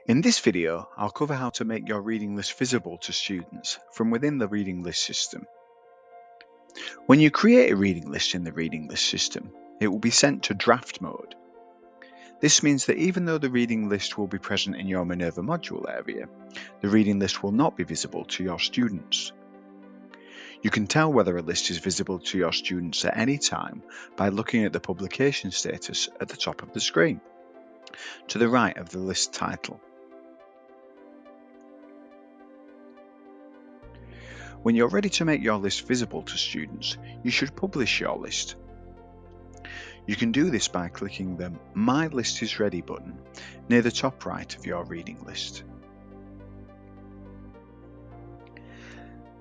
In this video, I'll cover how to make your reading list visible to students from within the reading list system. When you create a reading list in the reading list system, it will be sent to draft mode. This means that even though the reading list will be present in your Minerva module area, the reading list will not be visible to your students. You can tell whether a list is visible to your students at any time by looking at the publication status at the top of the screen, to the right of the list title. When you're ready to make your list visible to students, you should publish your list. You can do this by clicking the My List is Ready button near the top right of your reading list.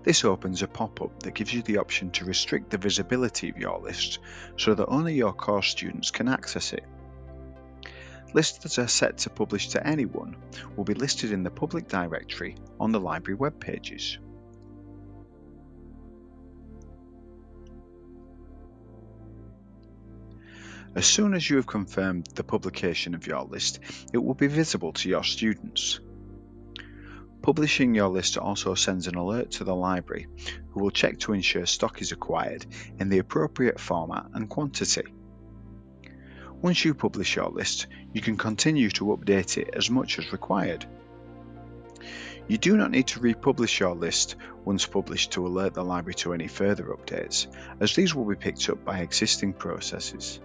This opens a pop-up that gives you the option to restrict the visibility of your list so that only your course students can access it. Lists that are set to publish to anyone will be listed in the public directory on the library web pages. As soon as you have confirmed the publication of your list, it will be visible to your students. Publishing your list also sends an alert to the library, who will check to ensure stock is acquired in the appropriate format and quantity. Once you publish your list, you can continue to update it as much as required. You do not need to republish your list once published to alert the library to any further updates, as these will be picked up by existing processes.